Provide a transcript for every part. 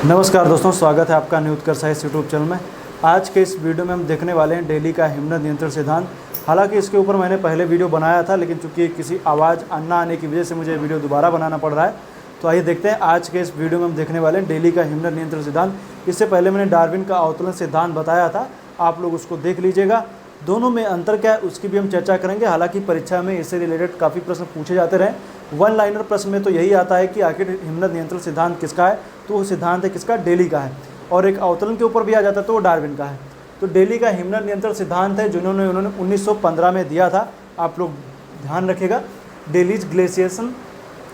नमस्कार दोस्तों, स्वागत है आपका न्यूज कर साइंस यूट्यूब चैनल में। आज के इस वीडियो में हम देखने वाले हैं दिल्ली का हिमनद नियंत्रण सिद्धांत। हालांकि इसके ऊपर मैंने पहले वीडियो बनाया था, लेकिन चूंकि किसी आवाज़ ना आने की वजह से मुझे वीडियो दोबारा बनाना पड़ रहा है। तो आइए देखते हैं आज के इस वीडियो में हम देखने वाले हैं दिल्ली का हिमनद नियंत्रण सिद्धांत। इससे पहले मैंने डार्विन का अवतरण सिद्धांत बताया था, आप लोग उसको देख लीजिएगा। दोनों में अंतर क्या है उसकी भी हम चर्चा करेंगे। हालांकि परीक्षा में इससे रिलेटेड काफ़ी प्रश्न पूछे जाते रहे। वन लाइनर प्रश्न में तो यही आता है कि आखिर हिमनद नियंत्रण सिद्धांत किसका है, तो वो सिद्धांत है किसका, दिल्ली का है। और एक अवतरण के ऊपर भी आ जाता है तो वो डार्विन का है। तो दिल्ली का हिमनद नियंत्रण सिद्धांत है जिन्होंने उन्होंने 1915 में दिया था। आप लोग ध्यान रखिएगा, दिल्लीज ग्लेशिएशन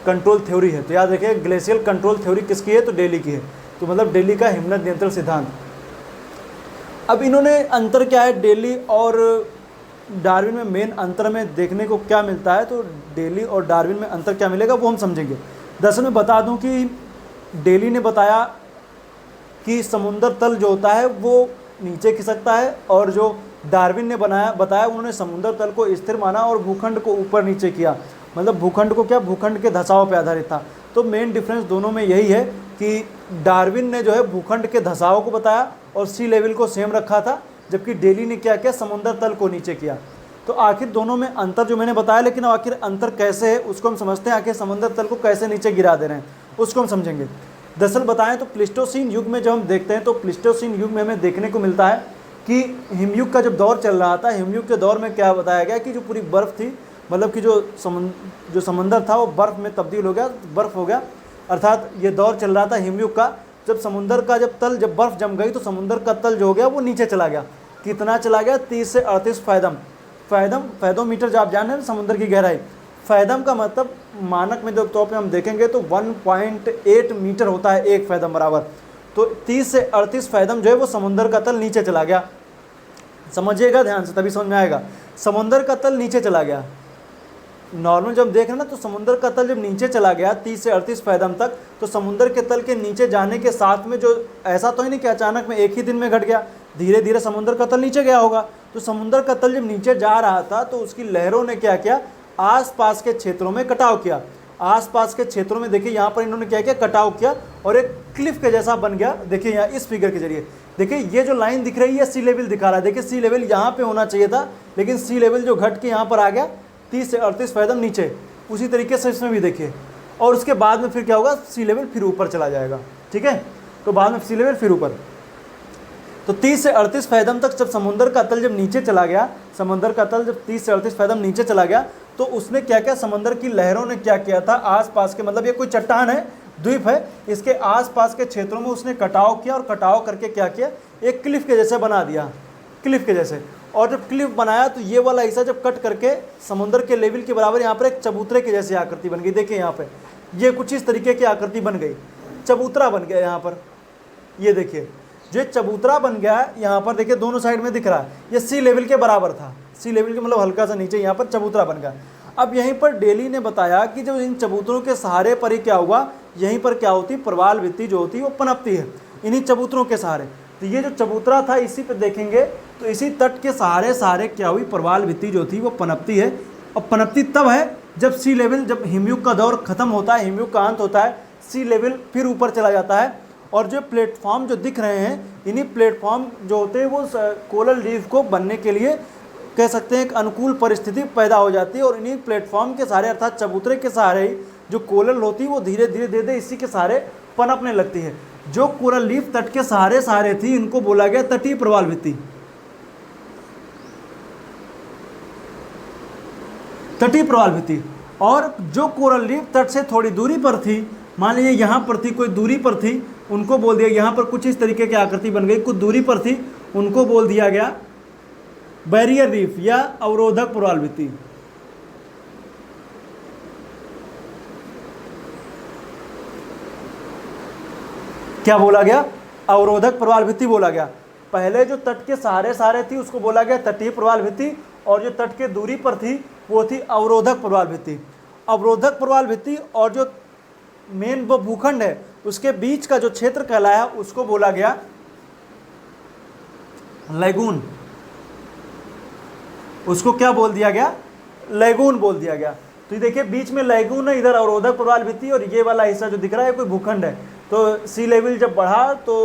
कंट्रोल थ्योरी है। तो याद रखिए, ग्लेशियल कंट्रोल थ्योरी किसकी है, तो दिल्ली की है। तो मतलब दिल्ली का हिमनद नियंत्रण सिद्धांत। अब इन्होंने अंतर क्या है दिल्ली और डार्विन में, मेन अंतर में देखने को क्या मिलता है, तो दिल्ली और डार्विन में अंतर क्या मिलेगा वो हम समझेंगे। दरअसल मैं बता दूं कि दिल्ली ने बताया कि समुद्र तल जो होता है वो नीचे खिसकता है, और जो डार्विन ने बताया उन्होंने समुद्र तल को स्थिर माना और भूखंड को ऊपर नीचे किया। मतलब भूखंड को क्या, भूखंड के धसाव पर आधारित था। तो मेन डिफरेंस दोनों में यही है कि डार्विन ने जो है भूखंड के धसाव को बताया और सी लेवल को सेम रखा था, जबकि दिल्ली ने क्या किया, समुद्र तल को नीचे किया। तो आखिर दोनों में अंतर जो मैंने बताया, लेकिन आखिर अंतर कैसे है उसको हम समझते हैं। आखिर समुद्र तल को कैसे नीचे गिरा दे रहे हैं उसको हम समझेंगे। दरअसल बताएं तो प्लीस्टोसीन युग में जब हम देखते हैं तो प्लीस्टोसीन युग में हमें देखने को मिलता है कि हिमयुग का जब दौर चल रहा था, हिमयुग के दौर में क्या बताया गया कि जो पूरी बर्फ़ थी, मतलब कि जो समंदर था वो बर्फ़ में तब्दील हो गया, बर्फ़ हो गया। अर्थात ये दौर चल रहा था हिमयुग का, जब समुद्र का जब बर्फ़ जम गई तो समुद्र का तल जो हो गया वो नीचे चला गया। कितना चला गया, 30 से 38 फैदोमीटर। जो आप जान रहे हैं समुद्र की गहराई, फैदम का मतलब मानक में जो तौर पे हम देखेंगे तो 1.8 मीटर होता है एक फैदम बराबर। तो 30 से 38 फैदम जो है वो समुद्र का तल नीचे चला गया। समझिएगा ध्यान से, तभी समझ में आएगा। समुद्र का तल नीचे चला गया। नॉर्मल जब देख रहे हैं ना, तो समुद्र का तल जब नीचे चला गया 30 से 38 फैदम तक, तो समुद्र के तल के नीचे जाने के साथ में जो ऐसा तो ही नहीं कि अचानक में एक ही दिन में घट गया, धीरे धीरे समुद्र का तल नीचे गया होगा। तो समुद्र का तल जब नीचे जा रहा था तो उसकी लहरों ने क्या किया, आसपास के क्षेत्रों में कटाव किया। आसपास के क्षेत्रों में देखिए यहाँ पर इन्होंने क्या किया, कटाव किया और एक क्लिफ के जैसा बन गया। देखिए यहाँ इस फिगर के जरिए देखिए, ये जो लाइन दिख रही है सी लेवल दिखा रहा है। देखिए सी लेवल यहाँ पे होना चाहिए था, लेकिन सी लेवल जो घट के यहाँ पर आ गया 30 से 38 फैदम नीचे। उसी तरीके से इसमें भी देखिए, और उसके बाद में फिर क्या होगा, सी लेवल फिर ऊपर चला जाएगा। ठीक है, तो बाद में सी लेवल फिर ऊपर। तो 30 से 38 फैदम तक जब समुद्र का तल जब नीचे चला गया, समुद्र का तल जब 30 से 38 फैदम नीचे चला गया, तो उसने क्या किया, समुद्र की लहरों ने क्या किया था, आसपास के, मतलब ये कोई चट्टान है, द्वीप है, इसके आसपास के क्षेत्रों में उसने कटाव किया और कटाव करके क्या किया, एक क्लिफ के जैसे बना दिया, क्लिफ के जैसे। और जब क्लिफ बनाया तो ये वाला हिस्सा जब कट करके समुद्र के लेवल के बराबर यहाँ पर एक चबूतरे की जैसी आकृति बन गई। देखिए यहाँ पे ये कुछ इस तरीके की आकृति बन गई, चबूतरा बन गया यहाँ पर। ये देखिए जो चबूतरा बन गया यहाँ पर, देखिए दोनों साइड में दिख रहा है, ये सी लेवल के बराबर था, सी लेवल के मतलब हल्का सा नीचे यहाँ पर चबूतरा बन गया। अब यहीं पर दिल्ली ने बताया कि जब इन चबूतरों के सहारे पर ही क्या हुआ, यहीं पर क्या होती, प्रवाल भित्ति जो होती है वो पनपती है इन्हीं चबूतरों के सहारे। तो ये जो चबूतरा था इसी पे देखेंगे तो इसी तट के सहारे क्या हुई, प्रवाल भित्ति जो थी वो पनपती है। और पनपती तब है जब सी लेवल, जब हिमयुग का दौर खत्म होता है, हिमयुग का अंत होता है, सी लेवल फिर ऊपर चला जाता है। और जो प्लेटफॉर्म जो दिख रहे हैं, इन्हीं प्लेटफॉर्म जो होते हैं वो कोरल रीफ को बनने के लिए कह सकते हैं एक अनुकूल परिस्थिति पैदा हो जाती है। और इन्हीं प्लेटफॉर्म के सहारे अर्थात चबूतरे के सहारे ही जो कोरल होती है वो धीरे धीरे इसी के सहारे पनपने लगती है। जो कोरल रीफ तट के सहारे थी इनको बोला गया तटीय प्रवाल भित्ति, तटीय प्रवाल भित्ति। और जो कोरल रीफ तट से थोड़ी दूरी पर थी, मान लीजिए यहाँ पर थी, कोई दूरी पर थी, उनको बोल दिया, यहाँ पर कुछ इस तरीके की आकृति बन गई, कुछ दूरी पर थी, उनको बोल दिया गया बैरियर रीफ या अवरोधक प्रवाल भित्ति। क्या बोला गया, अवरोधक प्रवाल भित्ति बोला गया। पहले जो तट के सहारे थी उसको बोला गया तटीय प्रवाल भित्ति, और जो तट के दूरी पर थी वो थी अवरोधक प्रवाल भित्ति। अवरोधक प्रवाल भित्ति और जो मेन वो भूखंड है उसके बीच का जो क्षेत्र कहलाया उसको बोला गया लैगून। उसको क्या बोल दिया गया, लैगून बोल दिया गया। तो ये देखिए बीच में लैगून है, इधर अवरोधक प्रवाल भित्ति, और ये वाला हिस्सा जो दिख रहा है कोई भूखंड है। तो सी लेवल जब बढ़ा तो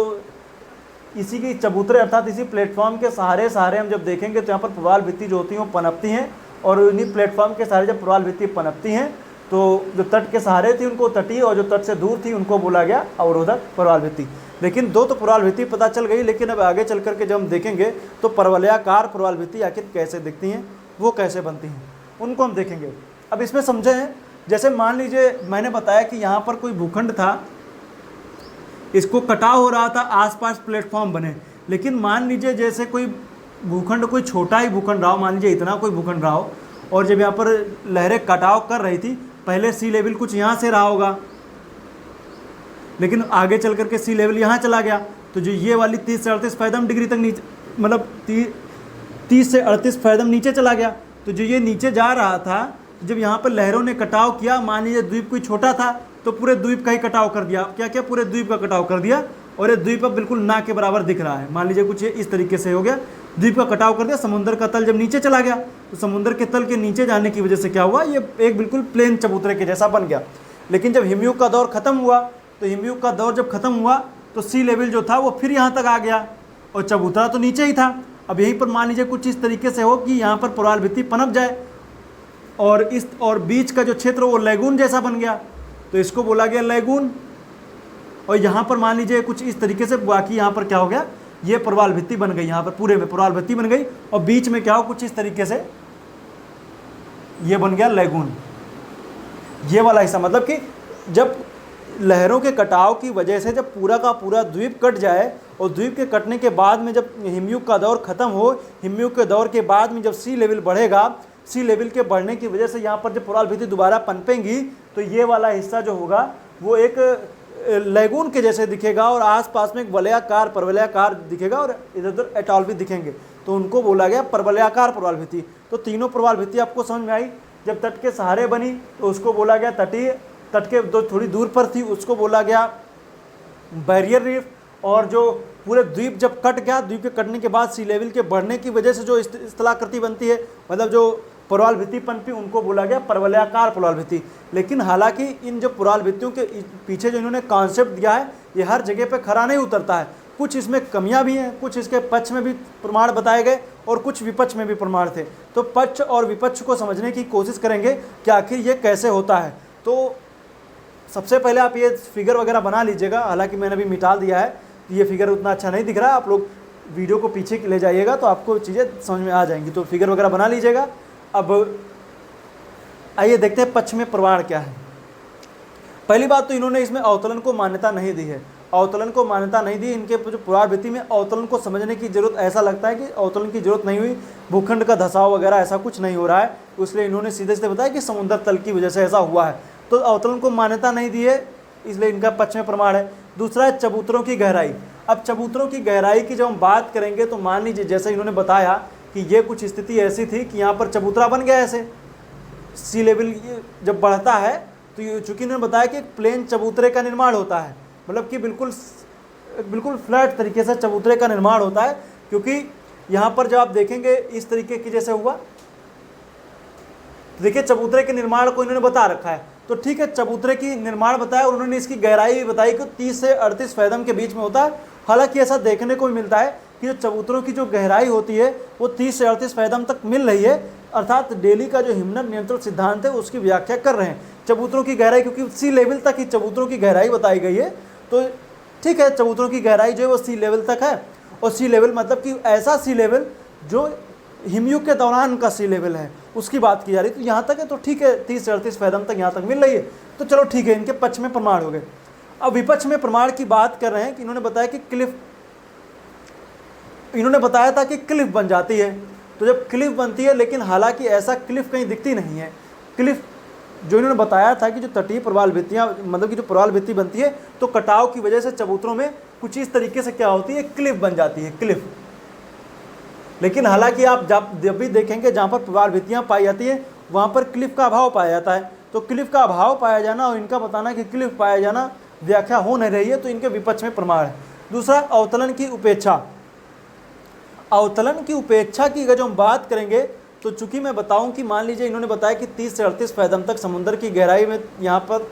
इसी की चबूतरे अर्थात इसी प्लेटफॉर्म के सहारे हम जब देखेंगे तो यहाँ पर प्रवाल भित्ति जो होती हैं वो पनपती हैं, और इन्हीं प्लेटफॉर्म के सहारे जब प्रवाल भित्ति पनपती हैं तो जो तट के सहारे थी उनको तटीय, और जो तट से दूर थी उनको बोला गया अवरोधक प्रवाल भित्ति। लेकिन दो तो प्रवाल भित्ति पता चल गई, लेकिन अब आगे चल करके जब हम देखेंगे तो परवलयाकार प्रवाल भित्ति आखिर कैसे दिखती हैं, वो कैसे बनती हैं, उनको हम देखेंगे। अब इसमें समझें, जैसे मान लीजिए मैंने बताया कि यहाँ पर कोई भूखंड था, इसको कटाव हो रहा था, आसपास प्लेटफॉर्म बने, लेकिन मान लीजिए जैसे कोई भूखंड, कोई छोटा ही भूखंड रहा हो, मान लीजिए इतना कोई भूखंड रहा हो, और जब यहाँ पर लहरें कटाव कर रही थी, पहले सी लेवल कुछ यहाँ से रहा होगा, लेकिन आगे चल करके सी लेवल यहाँ चला गया, तो जो ये वाली 30 से 38 फैदम डिग्री तक नीचे, मतलब 30 से 38 फैदम नीचे चला गया। तो जो ये नीचे जा रहा था, जब यहाँ पर लहरों ने कटाव किया, मान लीजिए द्वीप कोई छोटा था तो पूरे द्वीप का ही कटाव कर दिया। क्या क्या? पूरे द्वीप का कटाव कर दिया, और ये द्वीप अब बिल्कुल ना के बराबर दिख रहा है। मान लीजिए कुछ ये इस तरीके से हो गया, द्वीप का कटाव कर दिया। समुद्र का तल जब नीचे चला गया तो समुद्र के तल के नीचे जाने की वजह से क्या हुआ, ये एक बिल्कुल प्लेन चबूतरे के जैसा बन गया। लेकिन जब हिमयुग का दौर खत्म हुआ, तो हिमयुग का दौर जब खत्म हुआ तो सी लेवल जो था वो फिर यहाँ तक आ गया, और चबूतरा तो नीचे ही था। अब यहीं पर मान लीजिए कुछ इस तरीके से हो कि यहाँ पर प्रवाल भित्ति पनप जाए, और बीच का जो क्षेत्र वो लैगून जैसा बन गया, तो इसको बोला गया लैगून। और यहाँ पर मान लीजिए कुछ इस तरीके से, बाकी यहाँ पर क्या हो गया, ये प्रवाल भित्ति बन गई, यहाँ पर पूरे में प्रवाल भित्ति बन गई, और बीच में क्या हो, कुछ इस तरीके से ये बन गया लैगून। ये वाला हिस्सा, मतलब कि जब लहरों के कटाव की वजह से जब पूरा का पूरा द्वीप कट जाए, और द्वीप के कटने के बाद में जब हिमयुग का दौर खत्म हो, हिमयुग के दौर के बाद में जब सी लेवल बढ़ेगा, सी लेवल के बढ़ने की वजह से यहाँ पर जब प्रवाल भित्ति दोबारा पनपेंगी, तो ये वाला हिस्सा जो होगा वो एक लैगून के जैसे दिखेगा, और आसपास में एक वलयाकार परवलयाकार दिखेगा, और इधर उधर एटॉल भी दिखेंगे, तो उनको बोला गया परवलयाकार प्रवाल भित्ति। तो तीनों प्रवाल भित्ति आपको समझ में आई। जब तट के सहारे बनी तो उसको बोला गया तटीय, तट के थोड़ी दूर पर थी उसको बोला गया बैरियर रीफ, और जो पूरे द्वीप जब कट गया, द्वीप के कटने के बाद सी लेवल के बढ़ने की वजह से जो स्थलाकृति बनती है, मतलब जो प्रवाल भित्ति पनपी, उनको बोला गया परवलयाकार प्रवाल भित्ति। लेकिन हालांकि इन जो प्रवाल भित्तियों के पीछे जो इन्होंने कॉन्सेप्ट दिया है, ये हर जगह पे खरा नहीं उतरता है। कुछ इसमें कमियां भी हैं, कुछ इसके पक्ष में भी प्रमाण बताए गए, और कुछ विपक्ष में भी प्रमाण थे। तो पक्ष और विपक्ष को समझने की कोशिश करेंगे कि आखिर ये कैसे होता है। तो सबसे पहले आप ये फिगर वगैरह बना लीजिएगा, हालांकि मैंने अभी मिटा दिया है, ये फिगर उतना अच्छा नहीं दिख रहा है, आप लोग वीडियो को पीछे ले जाइएगा तो आपको चीज़ें समझ में आ जाएंगी। तो फिगर वगैरह बना लीजिएगा। अब आइए देखते हैं पक्ष में प्रमाण क्या है। पहली बात तो इन्होंने इसमें अवतलन को मान्यता नहीं दी है, अवतलन को मान्यता नहीं दी। इनके जो प्रवाल भित्ति में अवतलन को समझने की जरूरत, ऐसा लगता है कि अवतलन की जरूरत नहीं हुई, भूखंड का धसाव वगैरह ऐसा कुछ नहीं हो रहा है, इसलिए इन्होंने सीधे सीधे बताया कि समुद्र तल की वजह से ऐसा हुआ है। तो अवतलन को मान्यता नहीं दी है, इसलिए इनका पक्ष में प्रमाण है। दूसरा है चबूतरों की गहराई। अब चबूतरों की गहराई की जब हम बात करेंगे तो मान लीजिए जैसे इन्होंने बताया कि ये कुछ स्थिति ऐसी थी कि यहाँ पर चबूतरा बन गया, ऐसे सी लेवल जब बढ़ता है तो ये, चूँकि इन्होंने बताया कि एक प्लेन चबूतरे का निर्माण होता है, मतलब कि बिल्कुल फ्लैट तरीके से चबूतरे का निर्माण होता है। क्योंकि यहाँ पर जब आप देखेंगे इस तरीके की जैसे हुआ, तो देखिए चबूतरे के निर्माण को इन्होंने बता रखा है। तो ठीक है, चबूतरे की निर्माण बताया, और उन्होंने इसकी गहराई भी बताई कि 30 से 38 फैदम के बीच में होता है। हालांकि ऐसा देखने को भी मिलता है कि जो चबूतरों की जो गहराई होती है वो 30 से 38 फैदम तक मिल रही है, अर्थात डेली का जो हिमनद नियंत्रण सिद्धांत है उसकी व्याख्या कर रहे हैं चबूतरों की गहराई, क्योंकि सी लेवल तक ही चबूतरों की गहराई बताई गई है। तो ठीक है, चबूतरों की गहराई जो है वो सी लेवल तक है, और सी लेवल मतलब कि ऐसा सी लेवल जो हिमयुग के दौरान का सी लेवल है उसकी बात की जा रही है। तो यहाँ तक है, तो ठीक है, 30 से 38 फैदम तक यहाँ तक मिल रही है, तो चलो ठीक है, इनके पक्ष में प्रमाण हो गए। अब विपक्ष में प्रमाण की बात कर रहे हैं कि इन्होंने बताया कि क्लिफ, इन्होंने बताया था कि क्लिफ बन जाती है। तो जब क्लिफ बनती है, लेकिन हालांकि ऐसा क्लिफ कहीं दिखती नहीं है। क्लिफ जो इन्होंने बताया था कि जो तटीय प्रवाल भित्तियाँ, मतलब कि जो प्रवाल भित्ति बनती है तो कटाव की वजह से चबूतरों में कुछ इस तरीके से क्या होती है, क्लिफ बन जाती है, क्लिफ। लेकिन हालांकि आप जब भी देखेंगे जहाँ पर प्रवाल भित्तियाँ पाई जाती है वहाँ पर क्लिफ का अभाव पाया जाता है। तो क्लिफ का अभाव पाया जाना और इनका बताना कि क्लिफ पाया जाना व्याख्या हो नहीं रही है, तो इनके विपक्ष में प्रमाण है। दूसरा, अवतलन की उपेक्षा। अवतलन की उपेक्षा की अगर जो हम बात करेंगे तो चूंकि मैं बताऊं कि मान लीजिए इन्होंने बताया कि 30 से 38 फैदम तक समुद्र की गहराई में यहाँ पर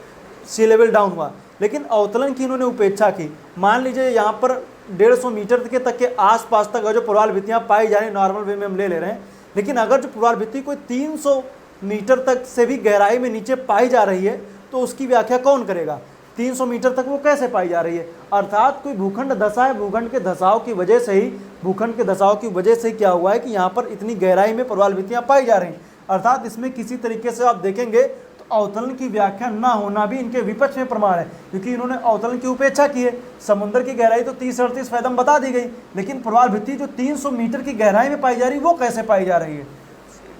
सी लेवल डाउन हुआ, लेकिन अवतलन की इन्होंने उपेक्षा की। मान लीजिए यहाँ पर 150 मीटर के तक के आसपास तक जो प्रवाल भित्तियाँ पाई जा रही, नॉर्मल वे में हम ले रहे हैं, लेकिन अगर जो प्रवाल भित्ति कोई 300 मीटर तक से भी गहराई में नीचे पाई जा रही है तो उसकी व्याख्या कौन करेगा? 300 मीटर तक वो कैसे पाई जा रही है? अर्थात कोई भूखंड धसा है, भूखंड के धसाव की वजह से ही, भूखंड के धसाव की वजह से क्या हुआ है कि यहाँ पर इतनी गहराई में प्रवाल भित्तियाँ पाई जा रही हैं। अर्थात इसमें किसी तरीके से आप देखेंगे तो अवतरण की व्याख्या ना होना भी इनके विपक्ष में प्रमाण है, क्योंकि इन्होंने अवतरण की उपेक्षा की है। समुद्र की गहराई तो 30-38 फैदम बता दी गई, लेकिन प्रवाल भित्ति जो 300 मीटर की गहराई में पाई जा रही है वो कैसे पाई जा रही है?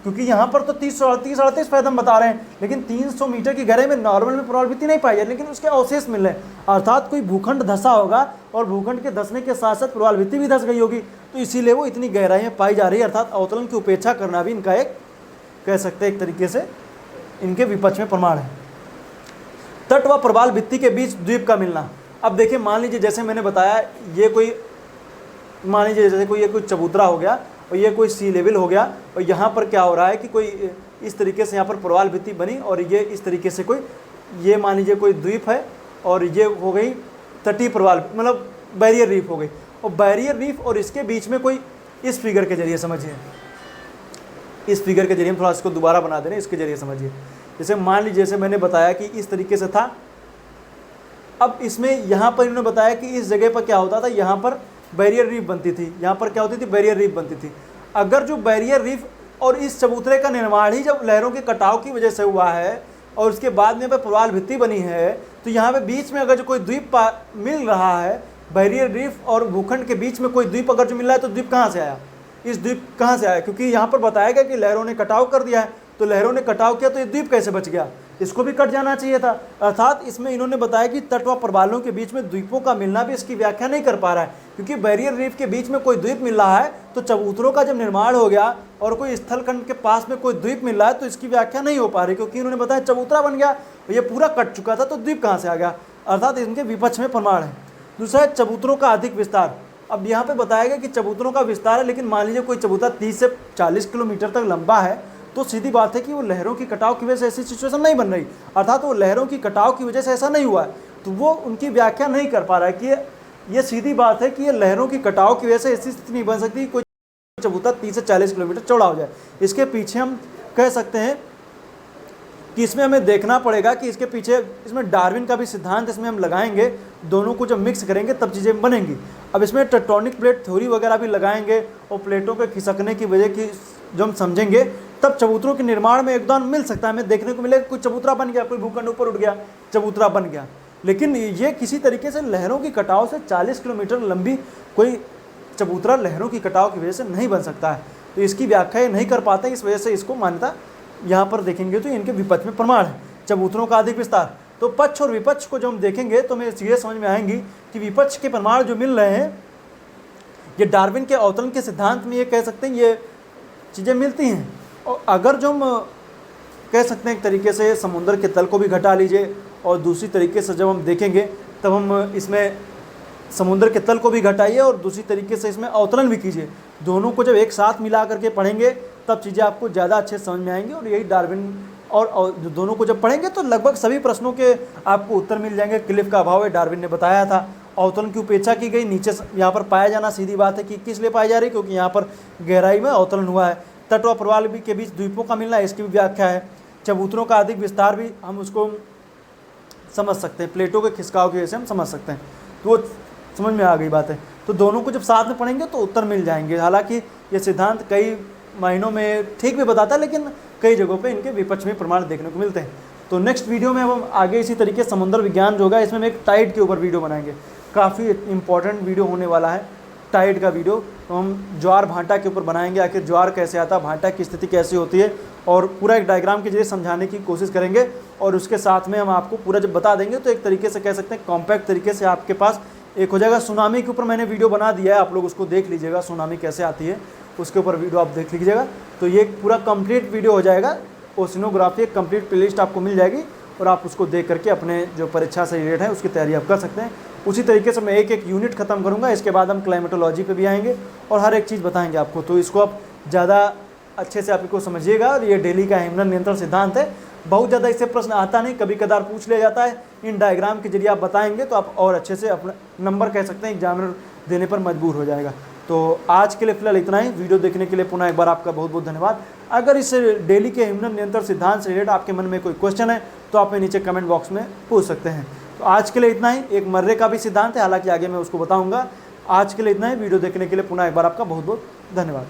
क्योंकि यहाँ पर तो 30-38 फैदम बता रहे हैं, लेकिन 300 मीटर की गहराई में नॉर्मल में प्रवाल भित्ति नहीं पाई जा रही, लेकिन उसके अवशेष मिल रहे हैं। अर्थात कोई भूखंड धसा होगा और भूखंड के धसने के साथ साथ प्रवाल भित्ति भी धस गई होगी, तो इसीलिए वो इतनी गहराई में पाई जा रही है। अर्थात अवतरण की उपेक्षा करना भी इनका एक, कह सकते हैं एक तरीके से इनके विपक्ष में प्रमाण है। तट व प्रवाल भित्ति के बीच द्वीप का मिलना। अब देखिए, मान लीजिए जैसे मैंने बताया, ये कोई, मान लीजिए जैसे कोई ये कोई चबूतरा हो गया और ये कोई सी लेवल हो गया, और यहाँ पर क्या हो रहा है कि कोई इस तरीके से यहाँ पर प्रवाल भित्ति बनी और ये इस तरीके से कोई, ये मान लीजिए कोई द्वीप है और ये हो गई तटीय प्रवाल, मतलब बैरियर रीफ हो गई, और बैरियर रीफ और इसके बीच में कोई, इस फिगर के जरिए समझिए, इस फिगर के जरिए हम थोड़ा इसको दोबारा बना दे रहे हैं, इसके जरिए समझिए। जैसे मान लीजिए, जैसे मैंने बताया कि इस तरीके से था, अब इसमें यहाँ पर इन्होंने बताया कि इस जगह पर क्या होता था, यहाँ पर बैरियर रीफ बनती थी, यहाँ पर क्या होती थी, बैरियर रीफ बनती थी। अगर जो बैरियर रीफ और इस चबूतरे का निर्माण ही जब लहरों के कटाव की वजह से हुआ है और उसके बाद में प्रवाल भित्ति बनी है, तो यहाँ पे बीच में अगर जो कोई द्वीप मिल रहा है, बैरियर रीफ और भूखंड के बीच में कोई द्वीप अगर जो मिल रहा है, तो द्वीप कहाँ से आया? इस द्वीप कहाँ से आया? क्योंकि यहाँ पर बताया गया कि लहरों ने कटाव कर दिया है, तो लहरों ने कटाव किया तो ये द्वीप कैसे बच गया? इसको भी कट जाना चाहिए था। अर्थात इसमें इन्होंने बताया कि तट व प्रवालों के बीच में द्वीपों का मिलना भी इसकी व्याख्या नहीं कर पा रहा है, क्योंकि बैरियर रीफ के बीच में कोई द्वीप मिल रहा है, तो चबूतरों का जब निर्माण हो गया और कोई स्थलखंड के पास में कोई द्वीप मिल रहा है, तो इसकी व्याख्या नहीं हो पा रही, क्योंकि इन्होंने बताया चबूतरा बन गया, ये पूरा कट चुका था, तो द्वीप कहाँ से आ गया? अर्थात इनके विपक्ष में प्रमाण है। दूसरा है चबूतरों का अधिक विस्तार। अब यहाँ पे बताया गया कि चबूतरों का विस्तार है, लेकिन मान लीजिए कोई चबूतरा 30 से 40 किलोमीटर तक लंबा है, तो सीधी बात है कि वो लहरों की कटाव की वजह से ऐसी सिचुएशन नहीं बन रही, अर्थात वो लहरों की कटाव की वजह से ऐसा नहीं हुआ है, तो वो उनकी व्याख्या नहीं कर पा रहा है कि ये सीधी बात है कि ये लहरों की कटाव की वजह से ऐसी स्थिति नहीं बन सकती कोई चबूतरा 30 से 40 किलोमीटर चौड़ा हो जाए। इसके पीछे हम कह सकते हैं कि इसमें हमें देखना पड़ेगा कि इसके पीछे, इसमें डार्विन का भी सिद्धांत इसमें हम लगाएंगे, दोनों को जब मिक्स करेंगे तब चीज़ें बनेंगी। अब इसमें टेक्टोनिक प्लेट थ्योरी वगैरह भी लगाएंगे और प्लेटों के खिसकने की वजह की जो हम समझेंगे, तब चबूतरों के निर्माण में योगदान मिल सकता है। हमें देखने को मिलेगा कोई चबूतरा बन गया, कोई भूखंड ऊपर उठ गया, चबूतरा बन गया, लेकिन ये किसी तरीके से लहरों की कटाव से 40 किलोमीटर लंबी कोई चबूतरा लहरों की कटाव की वजह से नहीं बन सकता है, तो इसकी व्याख्या नहीं कर पाते, इस वजह से इसको मान्यता यहाँ पर देखेंगे तो इनके विपक्ष में प्रमाण है। चबूतरों का अधिक विस्तार, तो पक्ष और विपक्ष को जब हम देखेंगे तो हमें चीज़ें समझ में आएंगी कि विपक्ष के प्रमाण जो मिल रहे हैं, ये डार्विन के अवतरण के सिद्धांत में ये कह सकते हैं ये चीज़ें मिलती हैं। और अगर जो हम कह सकते हैं एक तरीके से समुद्र के तल को भी घटा लीजिए, और दूसरी तरीके से जब हम देखेंगे तब हम इसमें समुद्र के तल को भी घटाइए और दूसरी तरीके से इसमें अवतरण भी कीजिए, दोनों को जब एक साथ मिला करके पढ़ेंगे तब चीज़ें आपको ज़्यादा अच्छे समझ में आएंगी। और यही डार्विन और दोनों को जब पढ़ेंगे तो लगभग सभी प्रश्नों के आपको उत्तर मिल जाएंगे। क्लिफ का अभाव है, डार्विन ने बताया था, अवतरण की उपेक्षा की गई, नीचे यहाँ पर पाया जाना, सीधी बात है कि किस लिए पाई जा रही, क्योंकि यहाँ पर गहराई में अवतरण हुआ है। तट व प्रवाल के बीच द्वीपों का मिलना, इसकी भी व्याख्या है। चबूतरों का अधिक विस्तार भी हम उसको समझ सकते हैं, प्लेटों के खिसकाव की वजह से हम समझ सकते हैं, तो वो समझ में आ गई बात है। तो दोनों को जब साथ में पढ़ेंगे तो उत्तर मिल जाएंगे। हालांकि ये सिद्धांत कई महीनों में ठीक भी बताता है, लेकिन कई जगहों पे इनके विपक्ष में प्रमाण देखने को मिलते हैं। तो नेक्स्ट वीडियो में हम आगे इसी तरीके समुद्र विज्ञान जो होगा, इसमें हम एक टाइड के ऊपर वीडियो बनाएंगे, काफ़ी इंपॉर्टेंट वीडियो होने वाला है टाइड का वीडियो। तो हम ज्वार भांटा के ऊपर बनाएंगे, आखिर ज्वार कैसे आता है, भांटा की स्थिति कैसी होती है, और पूरा एक डायग्राम के जरिए समझाने की कोशिश करेंगे। और उसके साथ में हम आपको पूरा जब बता देंगे तो एक तरीके से कह सकते हैं कॉम्पैक्ट तरीके से आपके पास एक हो जाएगा। सुनामी के ऊपर मैंने वीडियो बना दिया है, आप लोग उसको देख लीजिएगा, सुनामी कैसे आती है उसके ऊपर वीडियो आप देख लीजिएगा। तो ये पूरा कंप्लीट वीडियो हो जाएगा, ओशिनोग्राफी एक कंप्लीट प्लेलिस्ट आपको मिल जाएगी, और आप उसको देख करके अपने जो परीक्षा से रिलेटेड है उसकी तैयारी आप कर सकते हैं। उसी तरीके से मैं एक एक यूनिट खत्म करूँगा, इसके बाद हम क्लाइमेटोलॉजी पे भी आएंगे और हर एक चीज़ बताएंगे आपको। तो इसको आप ज़्यादा अच्छे से आप इसको समझिएगा। और ये डेली का हिमनद नियंत्रण सिद्धांत है, बहुत ज़्यादा इससे प्रश्न आता नहीं, कभी कदार पूछ लिया जाता है। इन डायग्राम के जरिए आप बताएंगे तो आप और अच्छे से अपना नंबर कह सकते हैं एग्जामिनर देने पर मजबूर हो जाएगा। तो आज के लिए फिलहाल इतना ही। वीडियो देखने के लिए पुनः एक बार आपका बहुत बहुत धन्यवाद। अगर इस डेली के हिमनद नियंत्रण सिद्धांत से रिलेटेड आपके मन में कोई क्वेश्चन है तो आप नीचे कमेंट बॉक्स में पूछ सकते हैं। तो आज के लिए इतना ही। एक मर्रे का भी सिद्धांत है, हालांकि आगे मैं उसको बताऊंगा। आज के लिए इतना ही। वीडियो देखने के लिए पुनः एक बार आपका बहुत बहुत धन्यवाद।